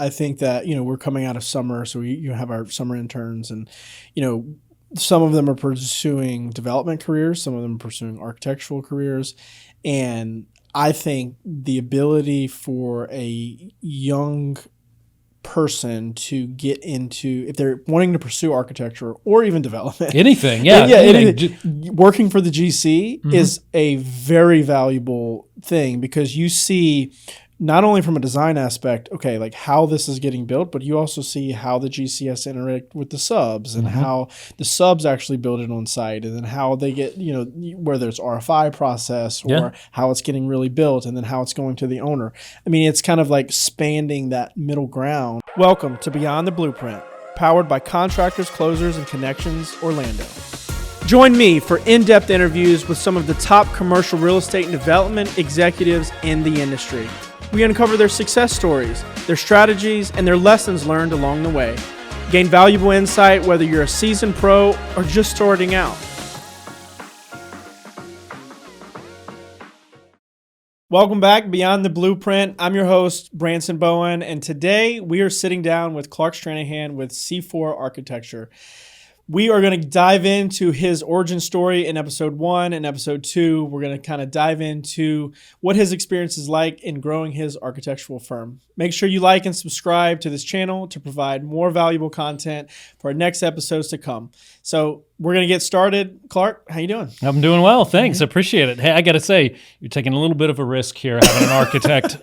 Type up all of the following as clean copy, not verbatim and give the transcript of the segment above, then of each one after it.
I think that, we're coming out of summer, so you have our summer interns, and, some of them are pursuing development careers, some of them are pursuing architectural careers. And I think the ability for a young person to get into, if they're wanting to pursue architecture or even development, anything, working for the GC is a very valuable thing, because you see not only from a design aspect, okay, like how this is getting built, but you also see how the GC has to interact with the subs, and how the subs actually build it on site, and then how they get, whether it's RFI process or how it's getting really built, and then how it's going to the owner. I mean, it's kind of like spanning that middle ground. Welcome to Beyond the Blueprint, powered by Contractors, Closers, and Connections, Orlando. Join me for in-depth interviews with some of the top commercial real estate and development executives in the industry. We uncover their success stories, their strategies, and their lessons learned along the way. Gain valuable insight whether you're a seasoned pro or just starting out. Welcome back, Beyond the Blueprint. I'm your host, Branson Bowen, and today we are sitting down with Clark Stranahan with C4 Architecture. We are going to dive into his origin story in episode 1 and episode 2. We're going to kind of dive into what his experience is like in growing his architectural firm. Make sure you like and subscribe to this channel to provide more valuable content for our next episodes to come. So we're going to get started. Clark, how you doing? I'm doing well, thanks. Appreciate it. Hey, I got to say, you're taking a little bit of a risk here having an architect.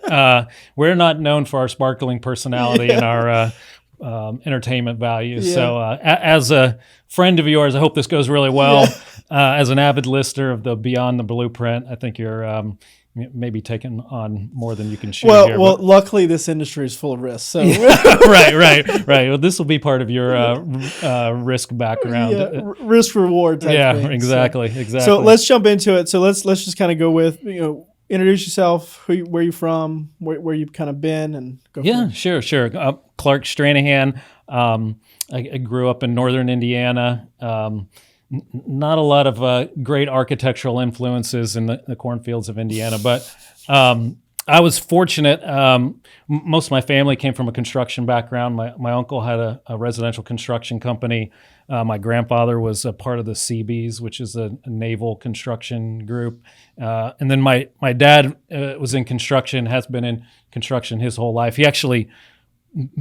We're not known for our sparkling personality and our entertainment values. So as a friend of yours, I hope this goes really well. As an avid listener of the Beyond the Blueprint, I think you're maybe taking on more than you can chew here. Well, luckily this industry is full of risks. So right. Well, this will be part of your risk background. Risk reward type thing. Exactly. So let's jump into it. So let's just kind of go with, introduce yourself, where you're from, where you've kind of been, and go. Yeah, sure. Clark Stranahan. I grew up in northern Indiana. Not a lot of great architectural influences in the cornfields of Indiana, but I was fortunate. Most of my family came from a construction background. My uncle had a residential construction company. My grandfather was a part of the Seabees, which is a naval construction group. And then my dad was in construction, has been in construction his whole life. He actually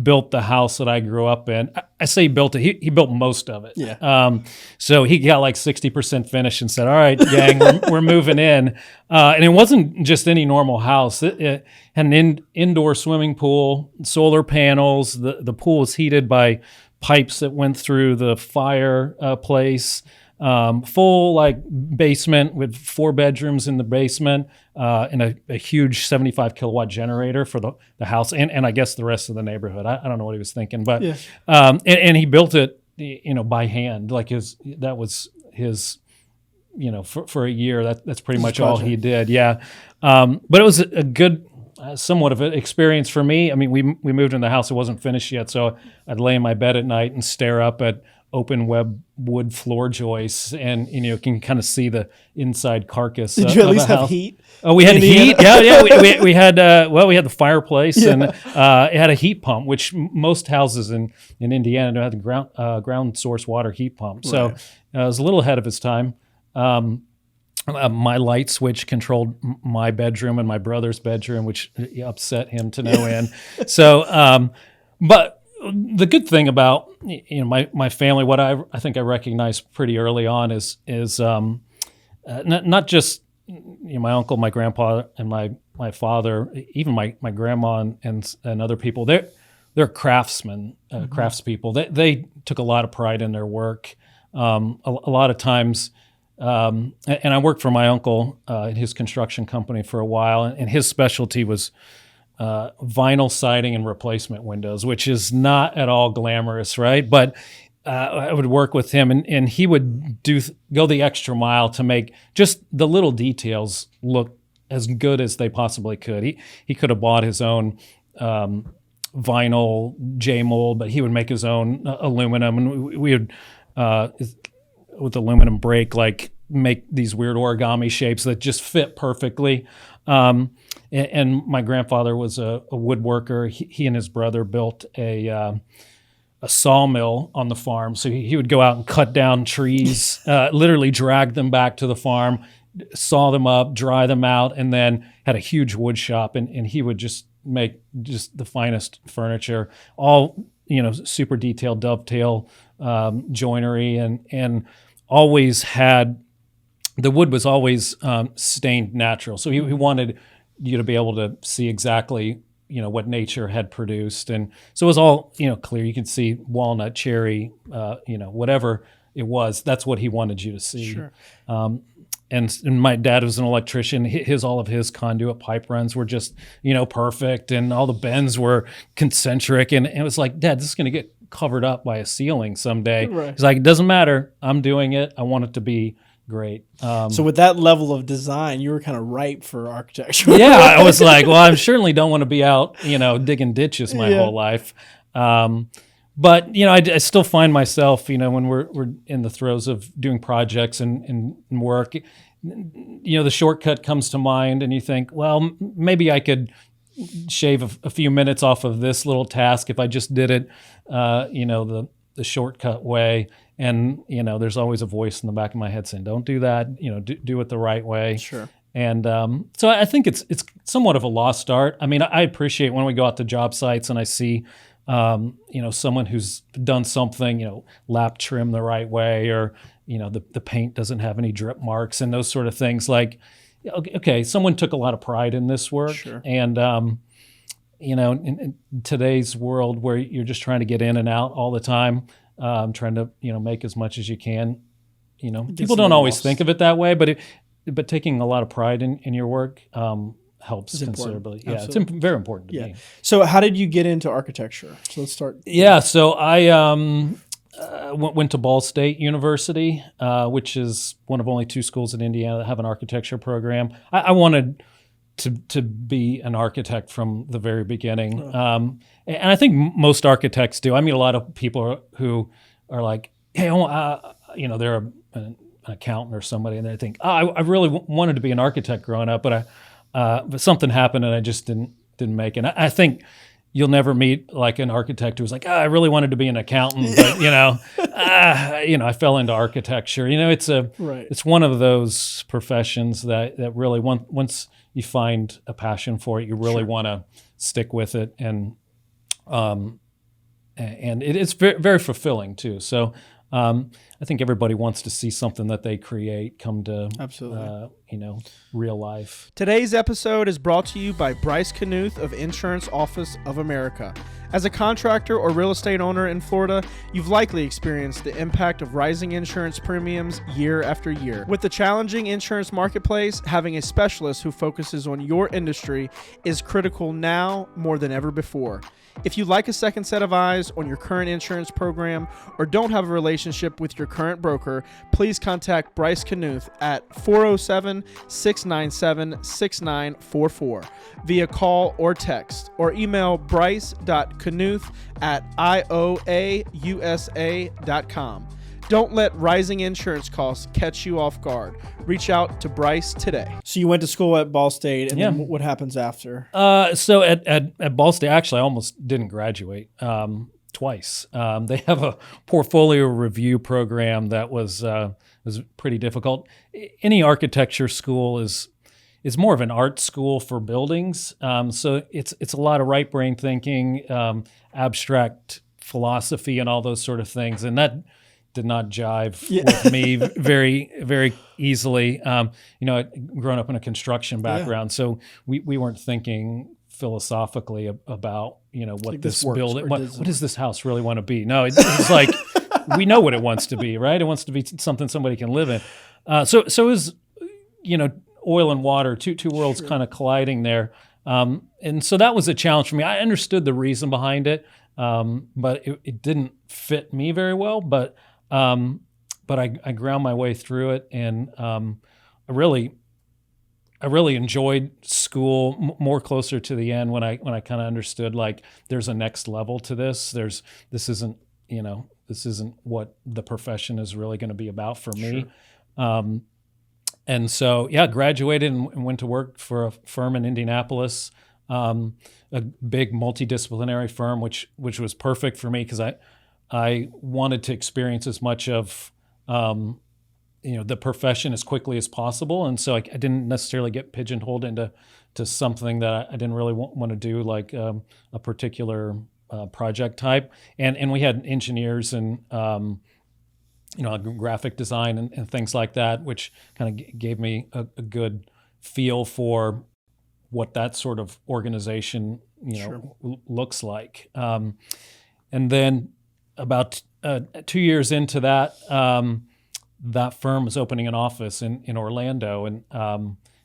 built the house that I grew up in. I say built it. He built most of it. Yeah. So he got like 60% finished and said, "All right, gang, we're moving in." And it wasn't just any normal house. It had an indoor swimming pool, solar panels. The pool was heated by pipes that went through the fireplace. Full like basement with 4 bedrooms in the basement, and a huge 75 kilowatt generator for the house and I guess the rest of the neighborhood. I don't know what he was thinking, but and he built it by hand, like that was his for a year. That's pretty much all he did. But it was a good somewhat of an experience for me. I mean, we moved in the house, it wasn't finished yet, so I'd lay in my bed at night and stare up at open web wood floor joists, and you can kind of see the inside carcass. Did you at least have heat? Oh, we had heat. Yeah. We had we had the fireplace, and it had a heat pump, which most houses in Indiana don't have the ground source water heat pump. So it was a little ahead of its time. My light switch controlled my bedroom and my brother's bedroom, which upset him to no end. So, but the good thing about my family, what I think I recognized pretty early on is not just my uncle, my grandpa, and my father, even my grandma and other people. They're craftsmen, craftspeople. They took a lot of pride in their work. A lot of times. And I worked for my uncle in his construction company for a while, and his specialty was vinyl siding and replacement windows, which is not at all glamorous, right? But I would work with him, and he would go the extra mile to make just the little details look as good as they possibly could. He could have bought his own vinyl J-mold, but he would make his own aluminum, and we would with aluminum break like make these weird origami shapes that just fit perfectly. And my grandfather was a woodworker. He and his brother built a sawmill on the farm. So he would go out and cut down trees, literally drag them back to the farm, saw them up, dry them out, and then had a huge wood shop. And he would just make just the finest furniture, all, super detailed dovetail joinery, and always had, the wood was always stained natural. So he wanted you to be able to see exactly, what nature had produced. And so it was all, clear. You could see walnut, cherry, whatever it was. That's what he wanted you to see. Sure. And my dad was an electrician. All of his conduit pipe runs were just, perfect. And all the bends were concentric. And it was like, Dad, this is going to get covered up by a ceiling someday. Right. He's like, it doesn't matter. I'm doing it. I want it to be great. So with that level of design, you were kind of ripe for architecture. Yeah, I was like, well, I certainly don't want to be out, digging ditches my whole life. But I still find myself, when we're in the throes of doing projects and work, the shortcut comes to mind, and you think, well, maybe I could shave a few minutes off of this little task if I just did it, the shortcut way. And, there's always a voice in the back of my head saying, don't do that, do it the right way. Sure. And so I think it's somewhat of a lost art. I mean, I appreciate when we go out to job sites and I see, someone who's done something, lap trim the right way, or, the paint doesn't have any drip marks and those sort of things. Like, okay, someone took a lot of pride in this work. Sure. And, in today's world where you're just trying to get in and out all the time, trying to, make as much as you can, people don't always think of it that way, but taking a lot of pride in your work, helps considerably. Yeah, Absolutely. it's very important to me. So how did you get into architecture? So let's start. Yeah, so I went to Ball State University, which is one of only 2 schools in Indiana that have an architecture program. I wanted to be an architect from the very beginning. And I think most architects do. I mean, a lot of people who are like, hey, they're an accountant or somebody, and they think, I really wanted to be an architect growing up, but something happened and I just didn't make it. I think you'll never meet like an architect who's like, I really wanted to be an accountant, but I fell into architecture. It's one of those professions that really once you find a passion for it, you really want to stick with it, and it's very, very fulfilling too. So I think everybody wants to see something that they create come to real life. Today's episode is brought to you by Bryce Knuth of Insurance Office of America. As a contractor or real estate owner in Florida, you've likely experienced the impact of rising insurance premiums year after year. With the challenging insurance marketplace, having a specialist who focuses on your industry is critical now more than ever before. If you'd like a second set of eyes on your current insurance program or don't have a relationship with your current broker, please contact Bryce Knuth at 407-697-6944 via call or text, or email bryce.knuth@ioausa.com. Don't let rising insurance costs catch you off guard. Reach out to Bryce today. So you went to school at Ball State, and then what happens after? So at Ball State, actually, I almost didn't graduate twice. They have a portfolio review program that was pretty difficult. Any architecture school is more of an art school for buildings. So it's a lot of right brain thinking, abstract philosophy, and all those sort of things, and that did not jive with me very, very easily. Growing up in a construction background, so we weren't thinking philosophically about what like this building, what does this house really want to be? No, it's like we know what it wants to be, right? It wants to be something somebody can live in. So it was, oil and water, two worlds kind of colliding there. And so that was a challenge for me. I understood the reason behind it, but it didn't fit me very well. But I ground my way through it, and I really enjoyed school more closer to the end when I kind of understood like there's a next level to this. This isn't what the profession is really going to be about for me. And so, yeah, graduated and went to work for a firm in Indianapolis, a big multidisciplinary firm, which was perfect for me because I wanted to experience as much of the profession as quickly as possible, and so I didn't necessarily get pigeonholed into something that I didn't really want to do, like a particular project type. And we had engineers and graphic design and things like that, which kind of gave me a good feel for what that sort of organization looks like. And then about 2 years into that, that firm was opening an office in Orlando, and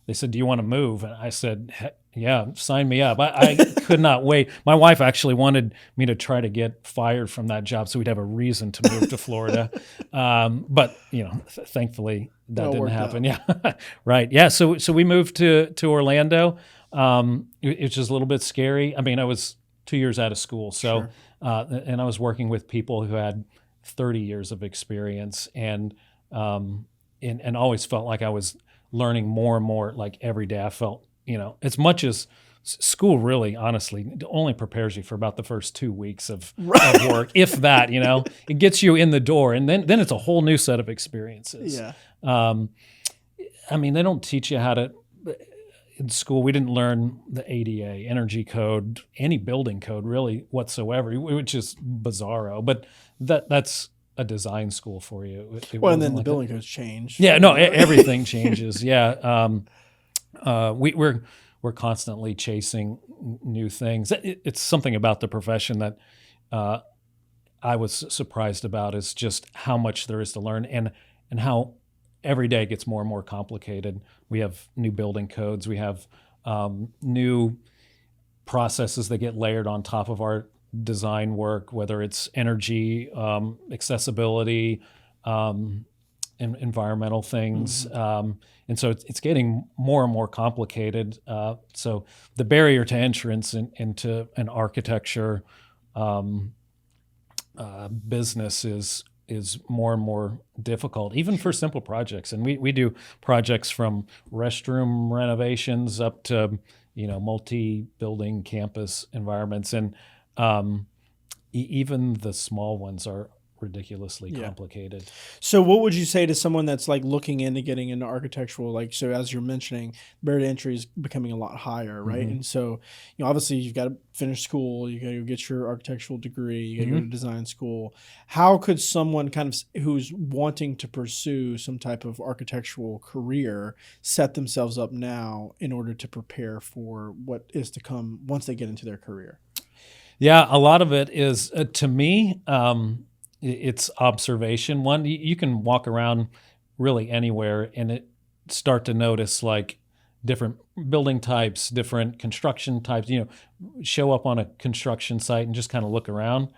they said, "Do you want to move?" And I said, "Yeah, sign me up." I could not wait. My wife actually wanted me to try to get fired from that job so we'd have a reason to move to Florida. But thankfully that didn't happen. Out. Yeah, right. Yeah, so we moved to Orlando. It was just a little bit scary. I mean, I was 2 years out of school, so sure. And I was working with people who had 30 years of experience, and always felt like I was learning more and more. Like every day, I felt as much as school really, honestly, only prepares you for about the first 2 weeks of work, if that. It gets you in the door, and then it's a whole new set of experiences. Yeah. I mean, they don't teach you how to. In school, we didn't learn the ADA, energy code, any building code really whatsoever, which is bizarro. But that's a design school for you. And then the building codes change. Yeah, no, everything changes. Yeah, we're constantly chasing new things. It's something about the profession that I was surprised about, is just how much there is to learn, and how every day gets more and more complicated. We have new building codes. We have new processes that get layered on top of our design work, whether it's energy, accessibility, environmental things. Mm-hmm. And so it's getting more and more complicated. So the barrier to entrance into an architecture business is more and more difficult, even for simple projects. And we do projects from restroom renovations up to multi-building campus environments, and even the small ones are ridiculously complicated. So what would you say to someone that's like looking into getting into architectural, so as you're mentioning, barrier to entry is becoming a lot higher, right? Mm-hmm. And so, obviously you've got to finish school, you got to get your architectural degree, you got to go to design school. How could someone kind of who's wanting to pursue some type of architectural career set themselves up now in order to prepare for what is to come once they get into their career? Yeah, a lot of it is, to me, it's observation. One, you can walk around really anywhere and start to notice like different building types, different construction types. Show up on a construction site and just kind of look around.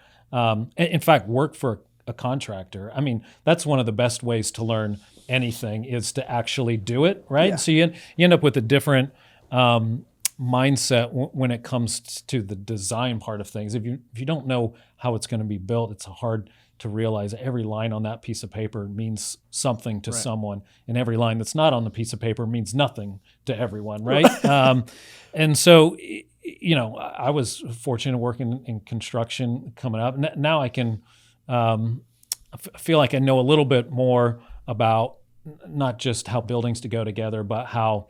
In fact, work for a contractor. I mean, that's one of the best ways to learn anything, is to actually do it, right? Yeah. So you end up with a different mindset when it comes to the design part of things. If you don't know how it's going to be built, it's hard to realize that every line on that piece of paper means something to someone, and every line that's not on the piece of paper means nothing to everyone, right? And so, I was fortunate working in construction coming up. Now I can feel like I know a little bit more about not just how buildings to go together, but how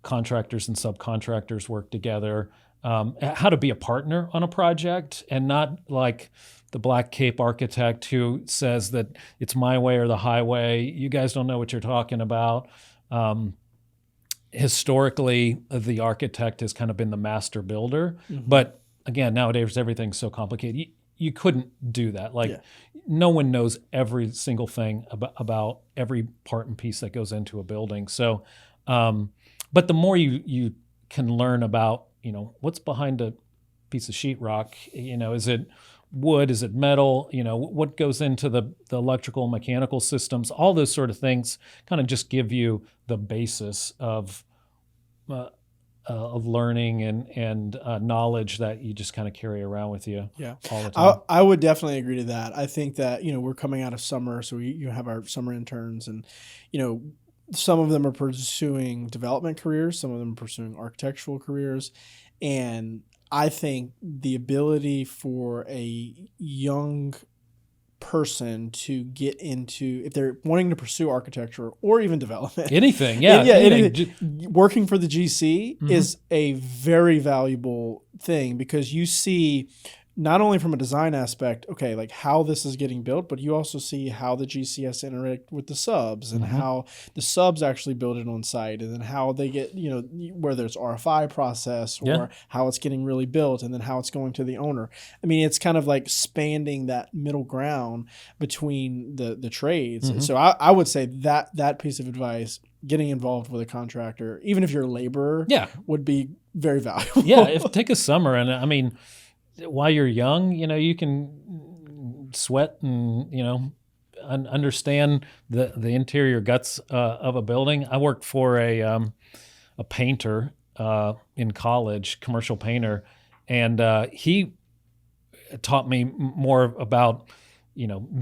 contractors and subcontractors work together, how to be a partner on a project, and not like the black cape architect who says that it's my way or the highway. You guys don't know what you're talking about. Historically, the architect has kind of been the master builder. Mm-hmm. But again, nowadays everything's so complicated. You couldn't do that. No one knows every single thing about every part and piece that goes into a building. So, but the more you can learn about, what's behind a piece of sheetrock, is it wood, is it metal, what goes into the electrical, mechanical systems, all those sort of things kind of just give you the basis of learning and knowledge that you just kind of carry around with you all the time. I would definitely agree to that. I think that, we're coming out of summer, so you have our summer interns, and, some of them are pursuing development careers, some of them are pursuing architectural careers. And I think the ability for a young person to get into, if they're wanting to pursue architecture or even development, anything, working for the GC is a very valuable thing, because you see not only from a design aspect, okay, like how this is getting built, but you also see how the GC has to interact with the subs and how the subs actually build it on site, and then how they get, whether it's RFI process or how it's getting really built, and then how it's going to the owner. I mean, it's kind of like spanning that middle ground between the trades. So I would say that piece of advice, getting involved with a contractor, even if you're a laborer, would be very valuable. Take a summer. And I mean, while you're young, you can sweat and, understand the interior guts of a building. I worked for a painter in college, commercial painter, and he taught me more about,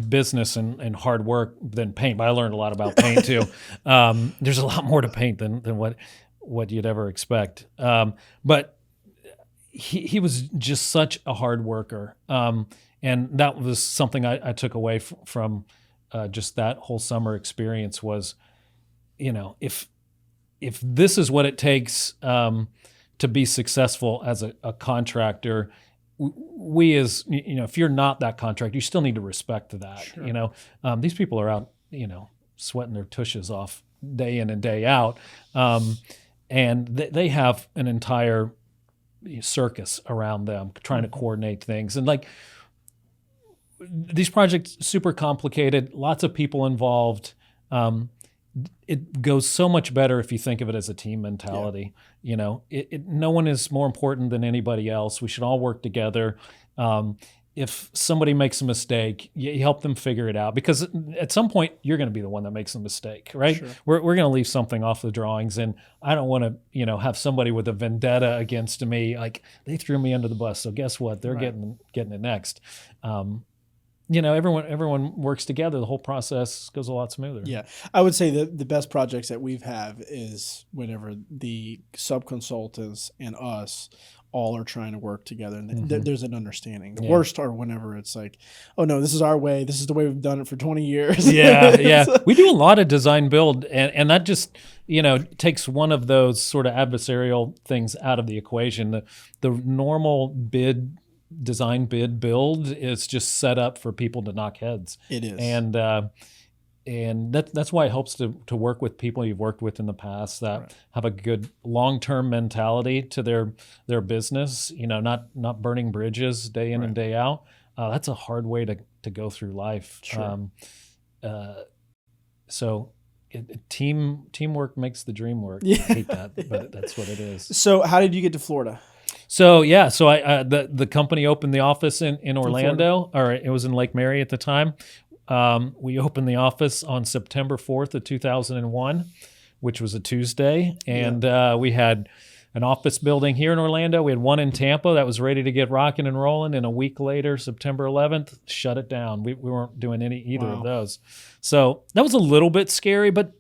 business and hard work than paint. But I learned a lot about paint too. There's a lot more to paint than what you'd ever expect. But he was just such a hard worker. And that was something I took away from just that whole summer experience was, if this is what it takes to be successful as a contractor, we as, if you're not that contractor, you still need to respect that. Sure. These people are out, sweating their tushes off day in and day out. And they have an entire circus around them trying to coordinate things. And like these projects, super complicated, lots of people involved. It goes so much better if you think of it as a team mentality. No one is more important than anybody else. We should all work together. If somebody makes a mistake, you help them figure it out, because at some point you're going to be the one that makes a mistake, right? Sure. We're going to leave something off the drawings, and I don't want to, have somebody with a vendetta against me, like they threw me under the bus. So guess what? They're getting it next. Everyone works together. The whole process goes a lot smoother. Yeah, I would say that the best projects that we've have is whenever the sub-consultants and us all are trying to work together, and there's an understanding. The worst are whenever it's like, oh no, this is our way. This is the way we've done it for 20 years. Yeah. We do a lot of design build, and that just, takes one of those sort of adversarial things out of the equation. The normal design bid build is just set up for people to knock heads. It is. And that's why it helps to work with people you've worked with in the past that have a good long-term mentality to their business, not burning bridges day in and day out. That's a hard way to go through life. Sure. Teamwork makes the dream work. I hate that, but that's what it is. So how did you get to Florida? So the company opened the office in Orlando, or it was in Lake Mary at the time. We opened the office on September 4th of 2001, which was a Tuesday. And we had an office building here in Orlando. We had one in Tampa that was ready to get rocking and rolling. And a week later, September 11th, shut it down. We weren't doing either of those. So that was a little bit scary, but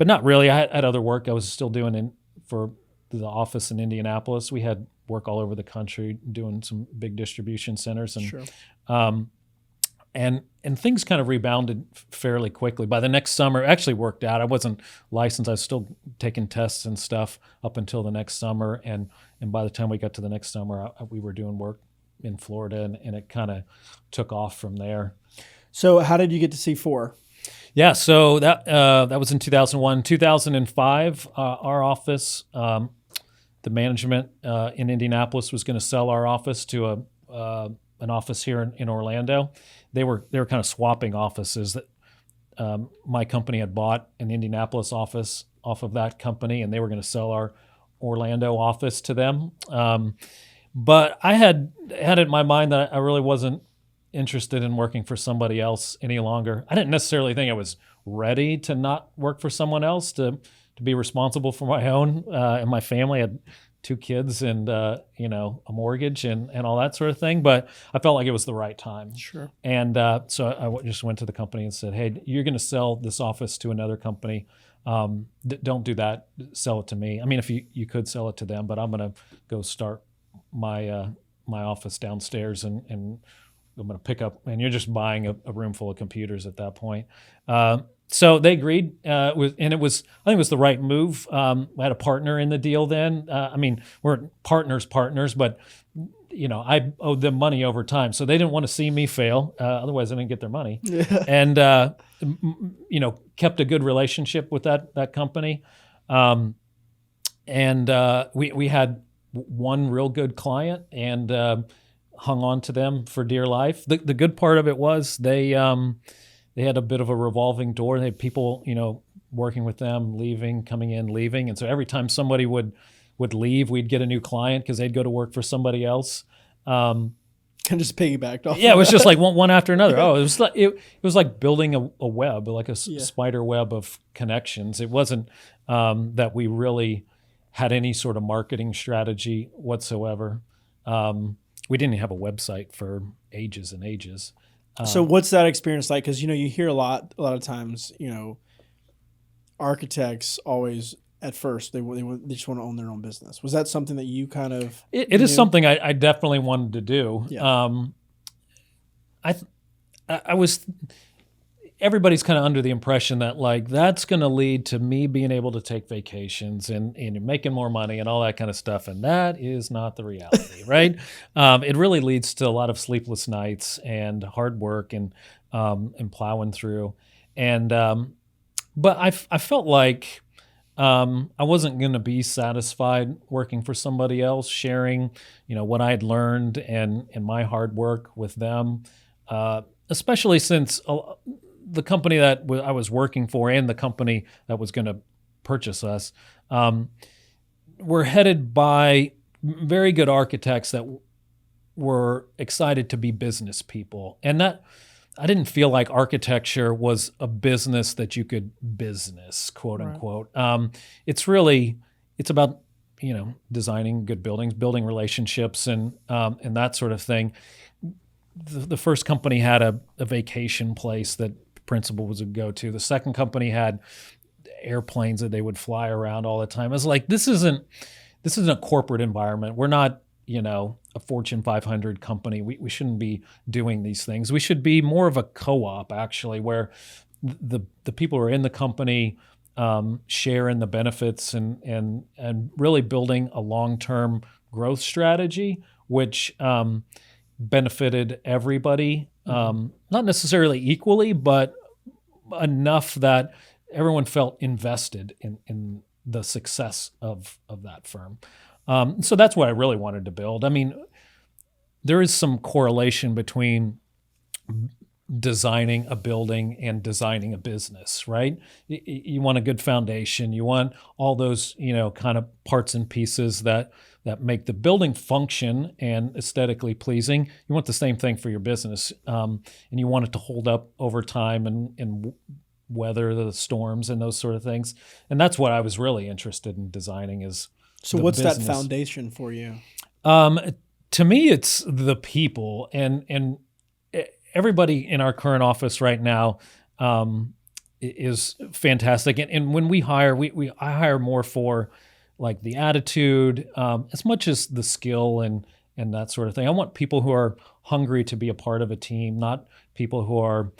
not really. I had other work I was still doing for the office in Indianapolis. We had work all over the country doing some big distribution centers. And sure. And things kind of rebounded fairly quickly. By the next summer, it actually worked out. I wasn't licensed. I was still taking tests and stuff up until the next summer. And by the time we got to the next summer, we were doing work in Florida, and it kind of took off from there. So how did you get to C4? Yeah, so that was in 2001. 2005, our office, the management in Indianapolis was going to sell our office to an office here in Orlando. They were kind of swapping offices. That my company had bought an Indianapolis office off of that company, and they were going to sell our Orlando office to them. But I had it in my mind that I really wasn't interested in working for somebody else any longer. I didn't necessarily think I was ready to not work for someone else, to be responsible for my own and my family. I had 2 kids and a mortgage and all that sort of thing. But I felt like it was the right time. Sure. And so I just went to the company and said, "Hey, you're going to sell this office to another company. Don't do that. Sell it to me. I mean, if you could sell it to them, but I'm going to go start my my office downstairs and I'm going to pick up, and you're just buying a room full of computers at that point. So they agreed, I think it was the right move. I had a partner in the deal then. I mean, we're partners, but I owed them money over time, so they didn't want to see me fail. Otherwise, I didn't get their money. And kept a good relationship with that company. We had one real good client and hung on to them for dear life. The good part of it was they had a bit of a revolving door. They had people, working with them, leaving, coming in, leaving. And so every time somebody would leave, we'd get a new client because they'd go to work for somebody else. Kind of just piggybacked off. Yeah, it was just like one after another. Oh, it was like building a web, like a spider web of connections. It wasn't that we really had any sort of marketing strategy whatsoever. We didn't have a website for ages and ages. So what's that experience like? Because you hear a lot of times, architects always at first they just want to own their own business. Was that something that you kind of? It is something I definitely wanted to do. Yeah. I was. Everybody's kind of under the impression that that's going to lead to me being able to take vacations and making more money and all that kind of stuff, and that is not the reality, right? It really leads to a lot of sleepless nights and hard work and plowing through, and but I felt like I wasn't going to be satisfied working for somebody else, sharing what I had learned and my hard work with them, especially since the company that I was working for and the company that was going to purchase us were headed by very good architects that were excited to be business people. And that I didn't feel like architecture was a business that you could business, quote unquote. It's about, designing good buildings, building relationships and that sort of thing. The first company had a vacation place that principal was a go-to. The second company had airplanes that they would fly around all the time. I was like, this isn't a corporate environment. We're not, a Fortune 500 company. We shouldn't be doing these things. We should be more of a co-op, actually, where the people who are in the company share in the benefits and really building a long-term growth strategy, which benefited everybody, not necessarily equally, but enough that everyone felt invested in the success of that firm. So that's what I really wanted to build. I mean, there is some correlation between designing a building and designing a business, right? You want a good foundation. You want all those, kind of parts and pieces that make the building function and aesthetically pleasing. You want the same thing for your business, and you want it to hold up over time and weather the storms and those sort of things. And that's what I was really interested in designing is. So what's business. That foundation for you? To me, it's the people and everybody in our current office right now is fantastic. And when we hire, I hire more for like the attitude, as much as the skill and that sort of thing. I want people who are hungry to be a part of a team, not people who are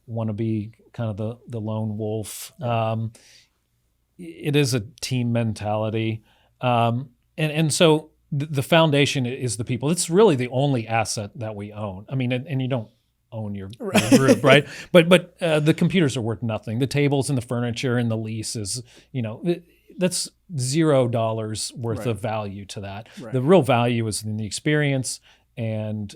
want to be kind of the lone wolf. It is a team mentality. And so the foundation is the people. It's really the only asset that we own. I mean, and you don't own your group, right? But the computers are worth nothing. The tables and the furniture and the lease is, that's $0 worth of value to that. Right. The real value is in the experience and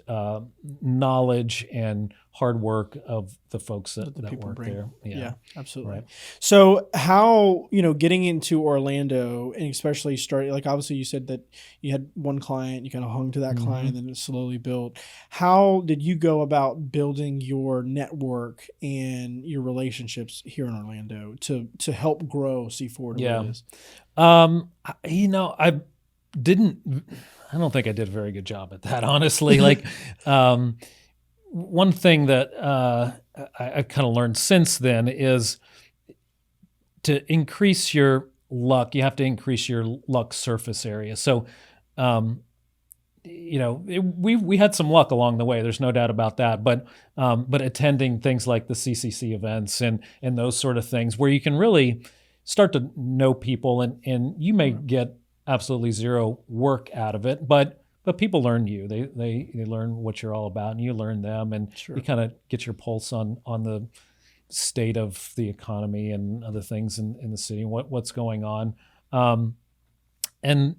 knowledge and hard work of the folks that work bring. There. Yeah, absolutely. Right. So how, getting into Orlando and especially starting, like obviously you said that you had one client, you kind of hung to that client and then it slowly built. How did you go about building your network and your relationships here in Orlando to help grow C4 to what it is? I don't think I did a very good job at that, honestly. Like, one thing that I've kind of learned since then is to increase your luck, you have to increase your luck surface area. So, we had some luck along the way. There's no doubt about that. But attending things like the CCC events and those sort of things where you can really start to know people, and you may get absolutely zero work out of it, but people learn you. They learn what you're all about, and you learn them, and you kind of get your pulse on the state of the economy and other things in the city and what's going on. And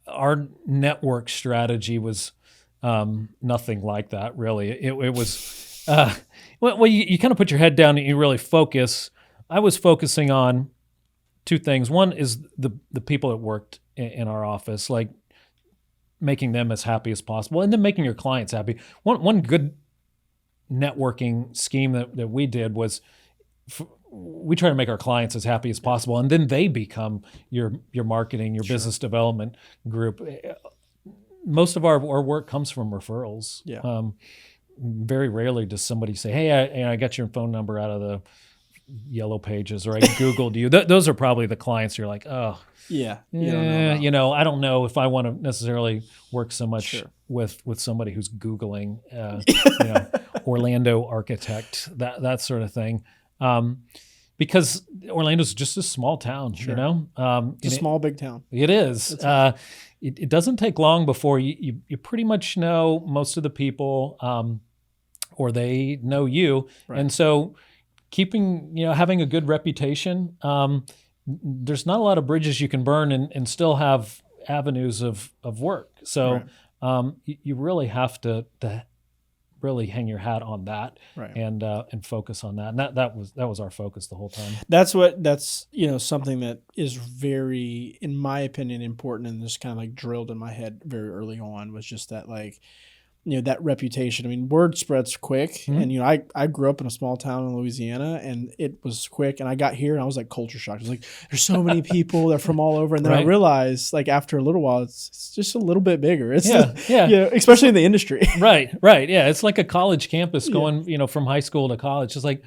our network strategy was nothing like that, really. It was, you kind of put your head down and you really focus. I was focusing on two things. One is the people that worked in our office, like making them as happy as possible, and then making your clients happy. One good networking scheme that we did was we try to make our clients as happy as possible, and then they become your marketing, your business development group. Most of our work comes from referrals. Very rarely does somebody say, "Hey, I got your phone number out of the Yellow Pages," or "I Googled you." Those are probably the clients you're like, "Oh, I don't know if I want to necessarily work so much with somebody who's Googling, Orlando architect, that sort of thing." Because Orlando's just a small town, it's a small, big town. It is. It doesn't take long before you pretty much know most of the people, or they know you. Right. And so having a good reputation, there's not a lot of bridges you can burn and still have avenues of work. So you really have to really hang your hat on that, and focus on that. And that was our focus the whole time. That's something that is very, in my opinion, important, and just kind of like drilled in my head very early on, was just that, like, that reputation. I mean, word spreads quick. And, I grew up in a small town in Louisiana, and it was quick. And I got here and I was like culture shocked. I was like, there's so many people, they're from all over. And then I realized, like, after a little while, it's just a little bit bigger. It's especially in the industry. Right. Yeah. It's like a college campus going, from high school to college. It's like,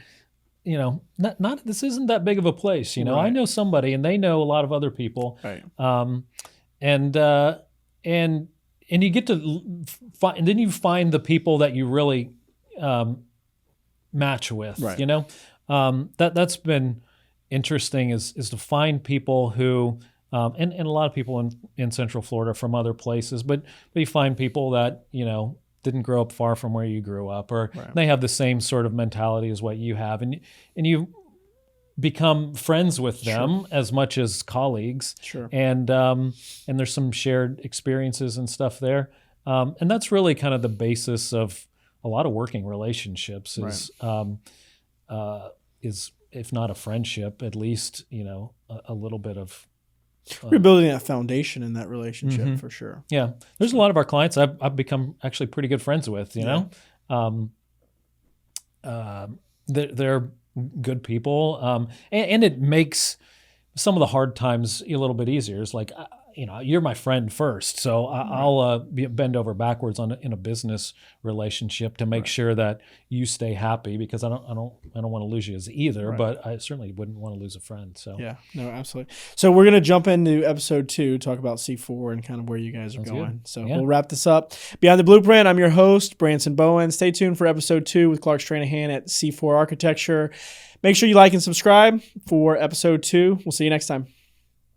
not this isn't that big of a place. I know somebody and they know a lot of other people. Right. And you get to find, and then you find the people that you really match with. Right. That's been interesting is to find people who, and a lot of people in Central Florida from other places, but you find people that didn't grow up far from where you grew up, or they have the same sort of mentality as what you have, and you become friends with them as much as colleagues. And there's some shared experiences and stuff there. And that's really kind of the basis of a lot of working relationships is if not a friendship, at least, a little bit of you're building that foundation in that relationship for sure. Yeah. There's a lot of our clients I've become actually pretty good friends with, they're good people. And it makes some of the hard times a little bit easier. It's like, you're my friend first, so I'll bend over backwards in a business relationship to make sure that you stay happy, because I don't want to lose you as either, but I certainly wouldn't want to lose a friend. So yeah, no, absolutely. So we're gonna jump into episode 2, talk about C4 and kind of where you guys are going. Good. So we'll wrap this up. Beyond the Blueprint, I'm your host, Branson Bowen. Stay tuned for episode 2 with Clark Stranahan at C4 Architecture. Make sure you like and subscribe for episode 2. We'll see you next time.